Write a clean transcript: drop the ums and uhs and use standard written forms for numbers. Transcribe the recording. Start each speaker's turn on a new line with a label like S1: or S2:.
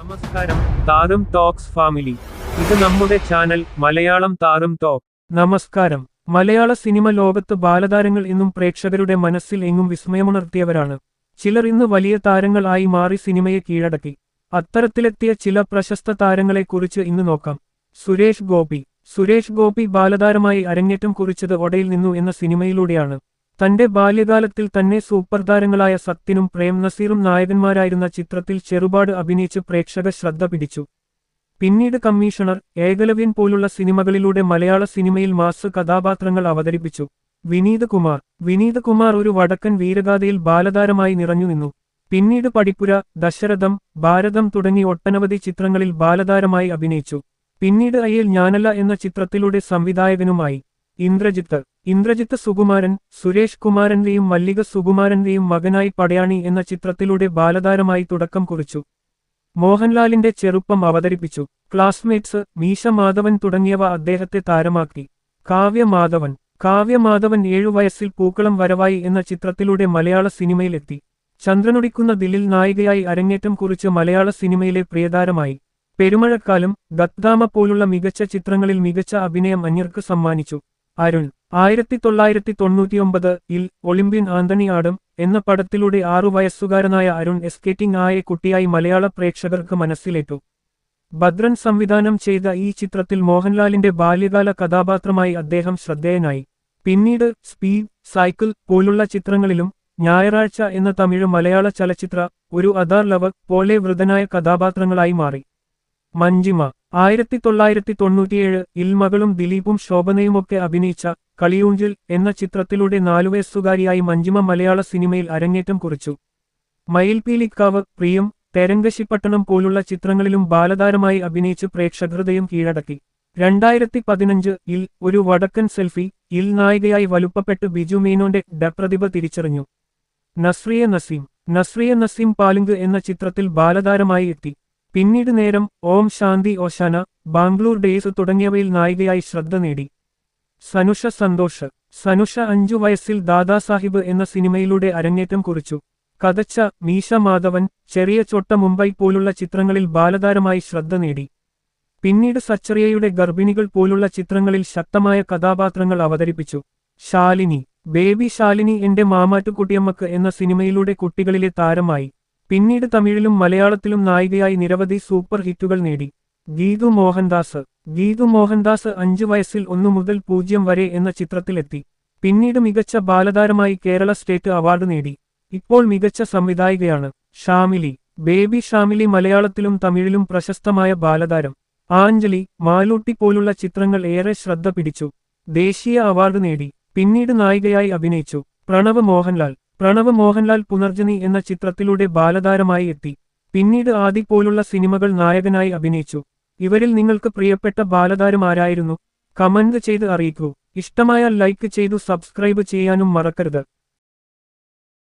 S1: നമസ്കാരം, താരം talks family. ഇത് നമ്മുടെ ചാനൽ മലയാളം താരം ടോക്ക്. നമസ്കാരം. മലയാള സിനിമ ലോകത്ത് ബാലതാരങ്ങൾ എന്നും പ്രേക്ഷകരുടെ മനസ്സിൽ എങ്ങും വിസ്മയമുണർത്തിയവരാണ്. ചിലർ ഇന്ന് വലിയ താരങ്ങൾ ആയി മാറി സിനിമയെ കീഴടക്കി. അത്തരത്തിലെത്തിയ ചില പ്രശസ്ത താരങ്ങളെക്കുറിച്ച് ഇന്ന് നോക്കാം. സുരേഷ് ഗോപി ബാലതാരമായി അരങ്ങേറ്റം കുറിച്ചത് ഒടയിൽ നിന്നു എന്ന സിനിമയിലൂടെയാണ്. തന്റെ ബാല്യകാലത്തിൽ തന്നെ സൂപ്പർ താരങ്ങളായ സത്യനും പ്രേം നസീറും നായകന്മാരായിരുന്ന ചിത്രത്തിൽ ചെറുപാട് അഭിനയിച്ച് പ്രേക്ഷക ശ്രദ്ധ പിടിച്ചു. പിന്നീട് കമ്മീഷണർ, ഏകലവ്യൻ പോലുള്ള സിനിമകളിലൂടെ മലയാള സിനിമയിൽ മാസ് കഥാപാത്രങ്ങൾ അവതരിപ്പിച്ചു. വിനീത് കുമാർ ഒരു വടക്കൻ വീരഗാഥയിൽ ബാലതാരമായി നിറഞ്ഞുനിന്നു. പിന്നീട് പടിപ്പുര, ദശരഥം, ഭാരതം തുടങ്ങി ഒട്ടനവധി ചിത്രങ്ങളിൽ ബാലതാരമായി അഭിനയിച്ചു. പിന്നീട് അയ്യൽ ഞാനല്ല എന്ന ചിത്രത്തിലൂടെ സംവിധായകനുമായി. ഇന്ദ്രജിത്ത് സുകുമാരൻ, സുരേഷ് കുമാരന്റെയും മല്ലിക സുകുമാരന്റെയും മകനായി പടയാണി എന്ന ചിത്രത്തിലൂടെ ബാലതാരമായി തുടക്കം കുറിച്ചു. മോഹൻലാലിന്റെ ചെറുപ്പം അവതരിപ്പിച്ചു. ക്ലാസ്മേറ്റ്സ്, മീശ മാധവൻ തുടങ്ങിയവ അദ്ദേഹത്തെ താരമാക്കി. കാവ്യമാധവൻ 7 വയസ്സിൽ പൂക്കളം വരവായി എന്ന ചിത്രത്തിലൂടെ മലയാള സിനിമയിലെത്തി. ചന്ദ്രനുടിക്കുന്ന ദില്ലിൽ നായികയായി അരങ്ങേറ്റം കുറിച്ച് മലയാള സിനിമയിലെ പ്രിയതാരമായി. പെരുമഴക്കാലം, ഗദ്ദാമ പോലുള്ള മികച്ച ചിത്രങ്ങളിൽ മികച്ച അഭിനയം അന്യർക്ക് സമ്മാനിച്ചു. അരുൺ 1999-ൽ ഒളിമ്പ്യൻ ആന്റണി ആഡം എന്ന പടത്തിലൂടെ 6 വയസ്സുകാരനായ അരുൺ എസ്കേറ്റിംഗ് ആയ കുട്ടിയായി മലയാള പ്രേക്ഷകർക്ക് മനസ്സിലേറ്റു. ഭദ്രൻ സംവിധാനം ചെയ്ത ഈ ചിത്രത്തിൽ മോഹൻലാലിന്റെ ബാല്യകാല കഥാപാത്രമായി അദ്ദേഹം ശ്രദ്ധേയനായി. പിന്നീട് സ്പീഡ്, സൈക്കിൾ പോലുള്ള ചിത്രങ്ങളിലും ഞായറാഴ്ച എന്ന തമിഴ് മലയാള ചലച്ചിത്ര ഒരു അദാർ ലവർ പോലെ വൃദ്ധനായ കഥാപാത്രങ്ങളായി മാറി. മഞ്ജിമ 1997-ൽ മകളും ദിലീപും ശോഭനയുമൊക്കെ അഭിനയിച്ച കളിയൂഞ്ചിൽ എന്ന ചിത്രത്തിലൂടെ 4 വയസ്സുകാരിയായി മഞ്ജിമ മലയാള സിനിമയിൽ അരങ്ങേറ്റം കുറിച്ചു. മയിൽപീലിക്കാവ്, പ്രിയം, തെരങ്കശിപ്പട്ടണം പോലുള്ള ചിത്രങ്ങളിലും ബാലതാരമായി അഭിനയിച്ച് പ്രേക്ഷകഹൃദയം കീഴടക്കി. 2015-ൽ ഒരു വടക്കൻ സെൽഫി-ൽ നായികയായി വലുപ്പപ്പെട്ട് ബിജു മേനോന്റെ പ്രതിഭ തിരിച്ചറിഞ്ഞു. നസ്രിയ നസീം പാലുങ്ക് എന്ന ചിത്രത്തിൽ ബാലതാരമായി എത്തി. പിന്നീട് നേരം, ഓം ശാന്തി ഓശാന, ബാംഗ്ലൂർ ഡേയ്സ് തുടങ്ങിയവയിൽ നായികയായി ശ്രദ്ധ നേടി. സനുഷ 5 വയസ്സിൽ ദാദാസാഹിബ് എന്ന സിനിമയിലൂടെ അരങ്ങേറ്റം കുറിച്ചു. കഥച്ച, മീശ മാധവൻ, ചെറിയ ചൊട്ട മുംബൈ പോലുള്ള ചിത്രങ്ങളിൽ ബാലതാരമായി ശ്രദ്ധ നേടി. പിന്നീട് സച്ചറിയയുടെ ഗർഭിണികൾ പോലുള്ള ചിത്രങ്ങളിൽ ശക്തമായ കഥാപാത്രങ്ങൾ അവതരിപ്പിച്ചു. ബേബി ശാലിനി എന്റെ മാമാറ്റുകുട്ടിയമ്മക്ക് എന്ന സിനിമയിലൂടെ കുട്ടികളിലെ താരമായി. പിന്നീട് തമിഴിലും മലയാളത്തിലും നായികയായി നിരവധി സൂപ്പർ ഹിറ്റുകൾ നേടി. ഗീതു മോഹൻദാസ് 5 വയസ്സിൽ 1 മുതൽ 0 വരെ എന്ന ചിത്രത്തിലെത്തി. പിന്നീട് മികച്ച ബാലതാരമായി കേരള സ്റ്റേറ്റ് അവാർഡ് നേടി. ഇപ്പോൾ മികച്ച സംവിധായികയാണ്. ബേബി ഷാമിലി മലയാളത്തിലും തമിഴിലും പ്രശസ്തമായ ബാലതാരം. ആഞ്ജലി, മാലൂട്ടി പോലുള്ള ചിത്രങ്ങൾ ഏറെ ശ്രദ്ധ പിടിച്ചു. ദേശീയ അവാർഡ് നേടി. പിന്നീട് നായികയായി അഭിനയിച്ചു. പ്രണവ് മോഹൻലാൽ പുനർജനി എന്ന ചിത്രത്തിലൂടെ ബാലതാരമായി എത്തി. പിന്നീട് ആദി പോലുള്ള സിനിമകൾ നായകനായി അഭിനയിച്ചു. ഇവരിൽ നിങ്ങൾക്ക് പ്രിയപ്പെട്ട ബാലതാരം ആരായിരുന്നു? കമന്റ് ചെയ്ത് അറിയിക്കൂ. ഇഷ്ടമായാൽ ലൈക്ക് ചെയ്തു സബ്സ്ക്രൈബ് ചെയ്യാനും മറക്കരുത്.